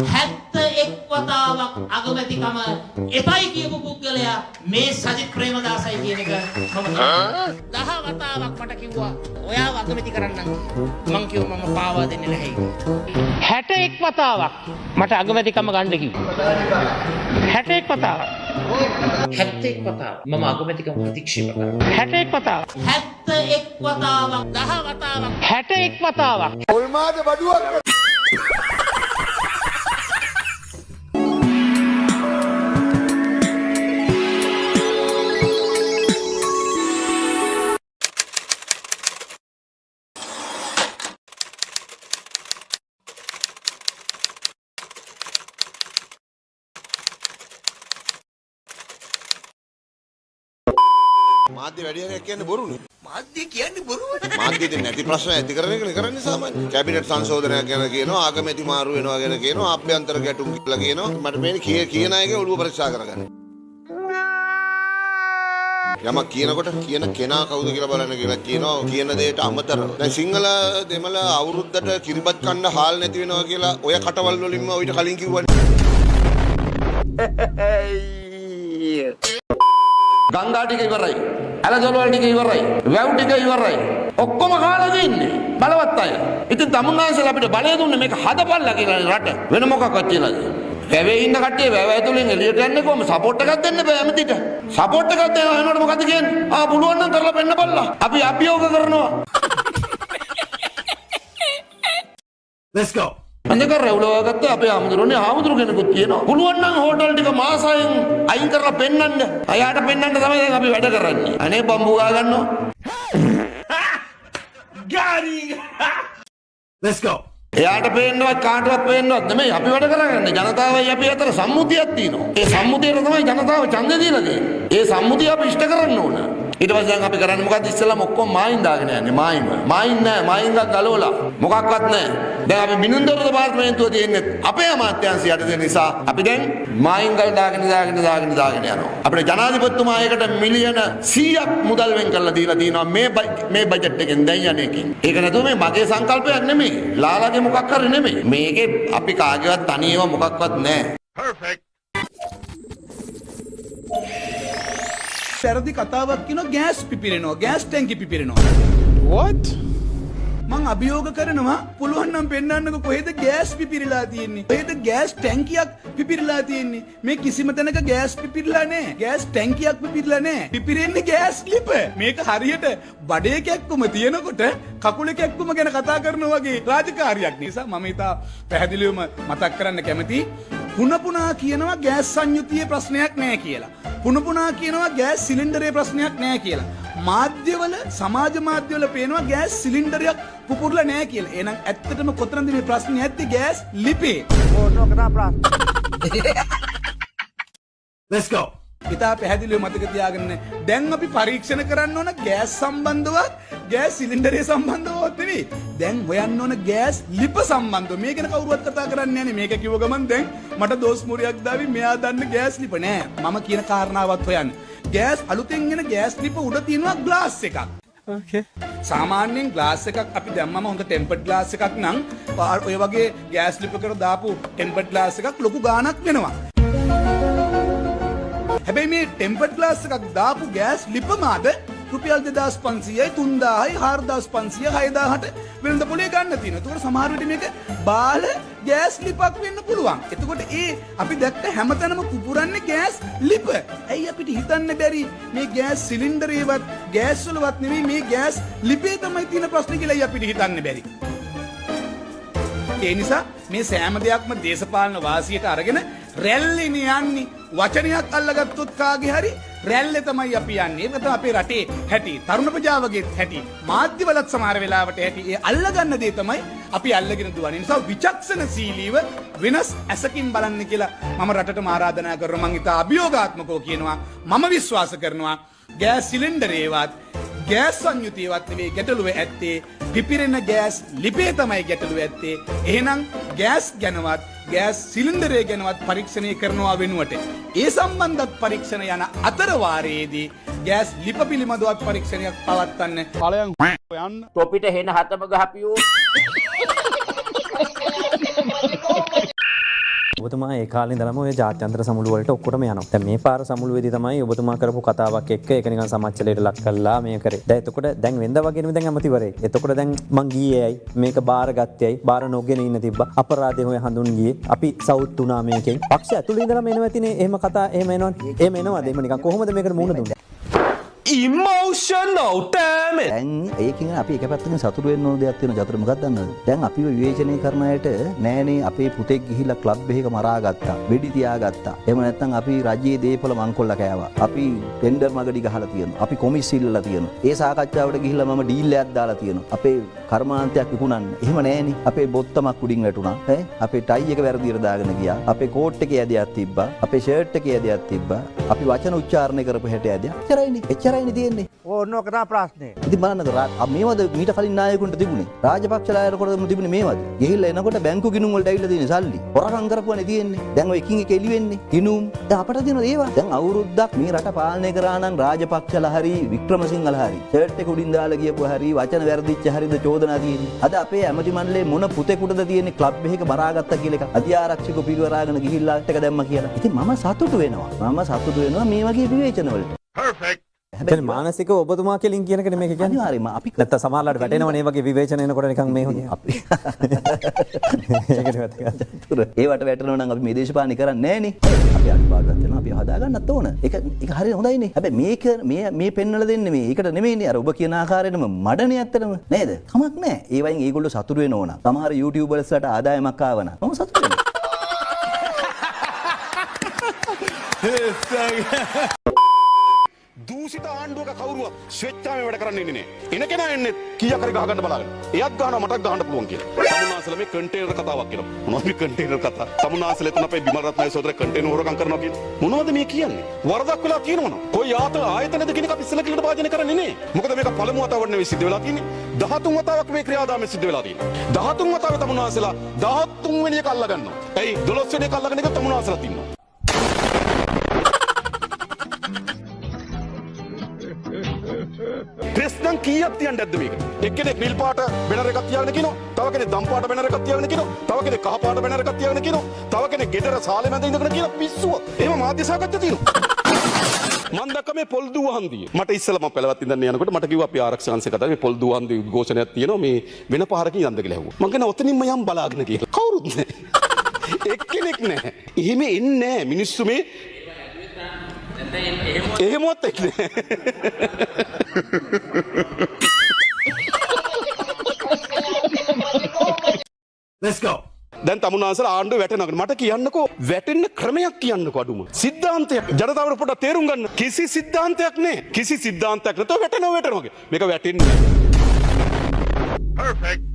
71 වතාවක් අගමැතිකම එපයි කියපු පුද්ගලයා මේ සජිත් ප්‍රේමදාසයි කියන එක මම 10 වතාවක් මට කිව්වා ඔයාව අගමැති කරන්නම් මං කිව්වා මම පාවා දෙන්නේ නැහැ 61 වතාවක් මට අගමැතිකම ගන්න කිව්වා 61 වතාවක් 71 වතාවක් මම අගමැතිකම ප්‍රතික්ෂේප කරා 61 වතාවක් 71 වතාවක් 10 වතාවක් 61 වතාවක් ඔල්මාද බඩුවක් මාධ්‍ය වැඩිහිටියෙක් කියන්නේ බොරුනේ. මාධ්‍ය කියන්නේ බොරුවනේ. මාධ්‍ය දෙන්නේ නැති ප්‍රශ්න ඇති කරන එකනේ කරන්නේ සාමාන්‍ය. කැබිනට් සංශෝධනයක් ගැන කියනවා, ආගමැති මාරු වෙනවා ගැන කියනවා, ආභ්‍යන්තර ගැටුම් කියලා කියනවා. මට මේනේ කියන අයගේ ඔළුව පරීක්ෂා කරගන්න. යමක් කියනකොට කියන කෙනා කවුද කියලා බලන්න කියලා කියනවා. කියන දෙයට අමතරව. දැන් සිංහල දෙමළ අවුරුද්දට කිරිබත් කන්න හාල් නැති වෙනවා කියලා ඔය කටවල් වලින්ම ඔයිට කලින් කිව්වනේ. ගංගා ටික ඉවරයි. ඇලදොලවල් ටික ඉවරයි. වැව් ටික ඉවරයි. ඔක්කොම කාලා දින්නේ. බලවත් අය. ඉතින් තමුන්නාන්සලා අපිට බලය දුන්නේ මේක හදපල්ලා කියලා රට. වෙන මොකක්වත් කියලාද? වැවේ ඉන්න කට්ටිය වැව ඇතුලෙන් එළියට යන්නේ කොහොම සපෝට් එකක් දෙන්න බෑ ඇමතිට. සපෝට් එකක් දෙනවා එනකොට මොකද කියන්නේ? ආ පුළුවන් නම් කරලා පෙන්න බලලා. අපි අභියෝග කරනවා. Let's go. අන්දක රැවුලව ගත්තා අපේ ආමුදුරනේ ආමුදුරු කෙනෙකුත් කියනවා. පුළුවන් නම් හෝටල් ටික මාසයෙන් අයින් කරලා පෙන්නන්න. අයාට පෙන්නන්න තමයි දැන් අපි වැඩ කරන්නේ. අනේ බම්බු ගා ගන්නවා. Gary. Let's go. එයාට පේන්නවත් කාටවත් පේන්නවත් නෙමෙයි අපි වැඩ කරගන්නේ. ජනතාවයි අපි අතර සම්මුතියක් තියෙනවා. ඒ සම්මුතියට තමයි ජනතාව ඡන්දය දීලා තියෙන්නේ. ඒ සම්මුතිය අපි ඉෂ්ට කරන්න ඕන. ඊට පස්සේ දැන් අපි කරන්නේ මොකද්ද ඉස්සෙල්ලාම ඔක්කොම මායින් දාගෙන යන්නේ මායින් නෑ මායින් ගා ගලවලා මොකක්වත් නෑ. දැන් අපි බිනුන්දර දෙපාර්තමේන්තුව තියෙන්නේ අපේ අමාත්‍යාංශය යටතේ නිසා අපි දැන් මායින් ගල් දාගෙන යනවා. අපේ ජනාධිපතිතුමා ඒකට මිලියන 100ක් මුදල් වෙන් කරලා දීලා තියෙනවා මේ බජට් එකෙන් දැන් යන්නේ එකකින්. ඒක නැතුව මේ මගේ සංකල්පයක් නෙමෙයි. ලාලාගේ මොකක් හරි නෙමෙයි. මේකේ අපි කාගේවත් තනියම මොකක්වත් නෑ. Perfect. සරදි කතාවක් කියනවා ගෑස් පිපිරෙනවා ගෑස් ටැංකි පිපිරෙනවා. What? මං අභියෝග කරනවා පුළුවන් නම් පෙන්වන්නකො කොහෙද ගෑස් පිපිරිලා තියෙන්නේ? කොහෙද ගෑස් ටැංකියක් පිපිරිලා තියෙන්නේ? මේ කිසිම තැනක ගෑස් පිපිරිලා නැහැ. ගෑස් ටැංකියක් පිපිරිලා නැහැ. පිපිරෙන්නේ ගෑස් ලිප. මේක හරියට බඩේ කැක්කුම තියෙනකොට කකුලේ කැක්කුම ගැන කතා කරනවා වගේ රාජකාරියක් නිසා මම ඉතා පැහැදිලිවම මතක් කරන්න කැමතියි. පුනපුනා කියනවා ගෑස් සංයුතියේ ප්‍රශ්නයක් නැහැ කියලා. පුනපුනා කියනවා ගෑස් සිලින්ඩරේ ප්‍රශ්නයක් නැහැ කියලා. මාධ්‍යවල සමාජ මාධ්‍යවල පේනවා ගෑස් සිලින්ඩරයක් පුපුරලා නැහැ කියලා. එහෙනම් ඇත්තටම කොතනද මේ ප්‍රශ්නේ ඇත්තේ? ගෑස් ලිපේ. Let's go. ඉතා පැහැදිලිව මතක තියාගන්න. දැන් අපි පරීක්ෂණ කරන්න ඕන ගෑස් සම්බන්ධවත් ගෑස් සිලින්ඩරේ සම්බන්ධවත් නෙවෙයි. දැන් හොයන්න ඕන ගෑස් ලිප සම්බන්ධව. මේ ගැන කවුරුවත් කතා කරන්නේ නැහැ නේ. මේක කිව්ව ගමන් දැන් මට දෝස් මුරියක් දාවි මෙයා දන්න ගෑස් ලිප නෑ. මම කියන කාරණාවත් හොයන්න. ගෑස් අලුතෙන් එන ගෑස් ලිප උඩ තියෙනවා ග්ලාස් එකක්. Okay. සාමාන්‍යයෙන් ග්ලාස් එකක් අපි දැම්මම හොඳ ටෙම්පර්ඩ් ග්ලාස් එකක් නම් ඔය වගේ ගෑස් ලිප කර දාපු ටෙම්පර්ඩ් ග්ලාස් එකක් ලොකු ගාණක් වෙනවා. හැබැයි මේ ටෙම්පර්ඩ් ග්ලාස් එකක් දාපු ගෑස් ලිපම අද රුපියල් 2500යි 3000යි 4500 6000ට වෙළඳ පොලේ ගන්න තියෙනවා. ඒකට සමහර විට මේක බාල ගෑස් ලිපක් වෙන්න පුළුවන්. එතකොට අපි දැක්ක හැමතැනම පුපුරන්නේ ගෑස් ලිප. ඇයි අපිට හිතන්න බැරි මේ ගෑස් සිලින්ඩරේවත් ගෑස් වලවත් නෙවෙයි මේ ගෑස් ලිපේ තමයි තියෙන ප්‍රශ්නේ කියලා අපිට හිතන්න බැරි. ඒ නිසා මේ සෑම දෙයක්ම දේශපාලන වාසියට අරගෙන රැල්ලෙනේ යන්නේ. වචනයක් අල්ලගත්තොත් කාගේ හරි රැල්ලේ තමයි අපි යන්නේ. ඒක තමයි අපේ රටේ හැටි. තරුණ ප්‍රජාවගේ හැටි. මාධ්‍යවලත් සමහර වෙලාවට හැටි. ඒ අල්ලගන්න දේ තමයි අපි අල්ලගෙන දුවන්නේ. ඒ නිසා විචක්ෂණශීලීව වෙනස් ඇසකින් බලන්න කියලා මම රටටම ආරාධනා කරනවා. මම ඉතා අභියෝගාත්මකව කියනවා. මම විශ්වාස කරනවා ගෑස් සිලින්ඩරේවත් ගෑස් සංයුතියවත් නෙවෙයි ගැටලුව ඇත්තේ පිපිරෙන ගෑස් ලිපේ තමයි ගැටලුව ඇත්තේ. එහෙනම් ගෑස් ගැනවත් ගෑස් සිලින්ඩරේ ගැනවත් පරීක්ෂණය කරනවා වෙනුවට ඒ සම්බන්ධත් පරීක්ෂණ යන අතර වාරයේදී ගෑස් ලිප පිළිබඳවත් පරීක්ෂණයක් පවත්වන්න ඵලයන් යන්න තොපිට හෙන හතම ගහපියෝ ඔබතුමා ඒ කාලේ ඉඳලම ඔය ජාත්‍යන්තර සමුළු වලට ඔක්කොටම යනවා. දැන් මේ පාර සමුළුවේදී තමයි ඔබතුමා කරපු කතාවක් එක්ක ඒක නිකන් සමච්චලයට ලක් කළා මේ කරේ. දැන් එතකොට දැන් වෙනද වගේ නෙමෙයි දැන් ඇමතිවරේ. එතකොට දැන් මං ගියේයි මේක බාරගත්තේයි බාර නොගෙන ඉන්න තිබ්බා. අපරාධේ හොය හඳුන් ගියේ. අපි සවුත් වුණා මේකෙන්. පක්ෂ ඇතුළේ ඉඳලා එනවා ඇතිනේ. එහෙම කතා එහෙම එනවනේ. එහෙම එනවද? එහෙම නිකන් කොහොමද මේකට මුහුණ දුන්නේ? emotional damn it. දැන් ඒකෙන් අපි එක පැත්තකින් සතුටු වෙන්න ඕන දෙයක් තියෙනවා. ජතුර මොකක්ද දන්නවද? දැන් අපිව විවේචනය කරන අයට නෑනේ අපේ පුතෙක් ගිහිල්ලා ක්ලබ් එකක මරාගත්තා. වෙඩි තියාගත්තා. එහෙම නැත්නම් අපි රජයේ දේපල මංකොල්ල කෑවා. අපි ටෙන්ඩර් මගඩි ගහලා තියෙනවා. අපි කොමිස් ඉල්ලලා තියෙනවා. ඒ සාකච්ඡාවට ගිහිල්ලා මම ඩීල් එකක් දාලා තියෙනවා. අපේ කර්මාන්තයක් විකුණන්න. එහෙම නෑනේ. අපේ බොත්තමක් උඩින් වැටුණා. අපේ ටයි එක වැරදියට දාගෙන ගියා. අපේ කෝට් එකේ ඇදයක් තිබ්බා. අපේ ෂර්ට් එකේ ඇදයක් තිබ්බා. අපි වචන උච්චාරණය කරපු හැටි ඇදයක්. එච්චරයිනේ. එච්චරයිනේ තියෙන්නේ. ඕන්න ඔක තමයි ප්‍රශ්නේ. ඉතින් බලන්නකෝ මේවද මීට කලින් නායකුන්ට තිබුණේ. රාජපක්ෂලා අයරකොටම තිබුණේ මේවද? ගිහිල්ලා එනකොට බැංකු ගිණුම් වලට ඇවිල්ලා තියෙන සල්ලි. හොරකම් කරපුවානේ තියෙන්නේ. දැන් ඔය එකින් එක එළි වෙන්නේ. ගිණුම්. දැන් අපට තියෙන ඒවා. දැන් අවුරුද්දක් මේ රට පාලනය කරා නම් රාජපක්ෂලා හරි වික්‍රමසිංහලා හරි ෂර්ට් එක උඩින් දාලා ගියපුවා හරි වචන වැරදිච්ච හරිද චෝදනා තියෙන්නේ. අද අපේ ඇමති මණ්ඩලයේ මොන පුතේකටද තියෙන්නේ ක්ලබ් එකක මරාගත්තා කියලා එක. අධ්‍යාරක්ෂක පිරිවරාගෙන ගිහිල්ලා ටක දැම්මා කියලා. ඉතින් මම සතුටු වෙනවා. මේ වගේ විවේචන වලට. පර්ෆෙක්ට්. දැන් මානසිකව ඔබතුමා කෙලින් කියන එක නෙමෙයි කියන්නේ. අනිවාර්යයෙන්ම අපි නැත්නම් සමහරලාට වැටෙනවනේ මේ වගේ විවේචන එනකොට නිකන් මේ වගේ. අපි ඒකට වැටගත්තා. ඒවට වැටෙනවා නම් අපි මේ දේශපාලනය කරන්නේ නෑනේ. අපි අනිවාර්යයෙන්ම වෙනවා. අපි හදාගන්නත් ඕන. ඒක හරිය හොඳයිනේ. හැබැයි මේ පෙන්වලා දෙන්නේ මේ. ඒකට නෙමෙයිනේ අර ඔබ කියන ආකාරයෙන්ම මඩනේ ඇත්තටම. නේද? කමක් නෑ. ඒ වයින් ඒගොල්ලෝ සතුටු වෙනවා නම්. සමහර YouTubers-ලාට ආදායමක් ආවනම් මම සතුටු වෙනවා. දූෂිත ආණ්ඩුවක කවුරුවක් ස්වෙච්ඡාවෙන් වැඩ කරන්න ඉන්නේ නෑ. එන කෙනා එන්නේ කීයක් හරි ගහගන්න බලාගෙන. එයත් ගහනවා මටත් ගහන්න පුළුවන් කියලා. තමුන්නාසල මේ කන්ටේනර් කතාවක් කියලා. මොනවද මේ කන්ටේනර් කතාව? තමුන්නාසල එතන අපේ බිමල් රත්නායක සෝදර කන්ටේනර් හොරකම් කරනවා කියලා. මොනවද මේ කියන්නේ? වරදක් වෙලා තියෙනවද? කොයි ආයතනද කියන එක අපි ඉස්සෙල්ලා කියලා වාදනය කරන්නේ නේ. මොකද මේක පළමු වතාවට නෙවෙයි සිද්ධ වෙලා තියෙන්නේ. 13 වතාවක් මේ ක්‍රියාදාමය සිද්ධ වෙලා තියෙනවා. 13 වතාවේ තමුන්නාසලා 13 වෙනි එක අල්ල ගන්නවා. එයි 12 වෙනි එක අල්ලගෙන එක තමුන්නාසලා තින්නවා. ප්‍රශ්න කීයක් තියන්නද මේක? එක්කෙනෙක් නිල් පාට බැනර් එකක් තියාගෙන කියනවා, තව කෙනෙක් දම් පාට බැනර් එකක් තියාගෙන කියනවා, තව කෙනෙක් කහ පාට බැනර් එකක් තියාගෙන කියනවා, තව කෙනෙක් ගෙදර සාලේ මැද ඉඳගෙන කියන පිස්සුව. එහෙම මාධ්‍ය සාකච්ඡා තියෙනවා. මම දැක්ක මේ පොල් දුවහන්දිය. මට ඉස්සෙල්ලා මම පළවත් ඉඳන් යනකොට මට කිව්වා අපි ආරක්ෂක අංශය කතා මේ පොල් දුවහන්දිය උද්ඝෝෂණයක් තියෙනවා මේ වෙන පාරකින් යන්න කියලා ඇහුවා. මම කියනවා ඔතනින්ම යම් බලාගෙන කියලා. කවුරුත් නැහැ. එක්කෙනෙක් නැහැ. එහෙම එන්නේ නැහැ මිනිස්සු මේ එහෙමවත් එක්නේ. Let's go. දැන් තමුන්නාසල ආණ්ඩුව වැටෙනවා. මට කියන්නකෝ වැටෙන්න ක්‍රමයක් කියන්නකෝ අඩුම. සිද්ධාන්තයක් ජනතාවට පොඩ්ඩක් තේරුම් ගන්න. කිසි සිද්ධාන්තයක් නැහැ. කිසි සිද්ධාන්තයක් නැතුව වැටෙනවා. මේක වැටෙන්නේ. පර්ෆෙක්ට්.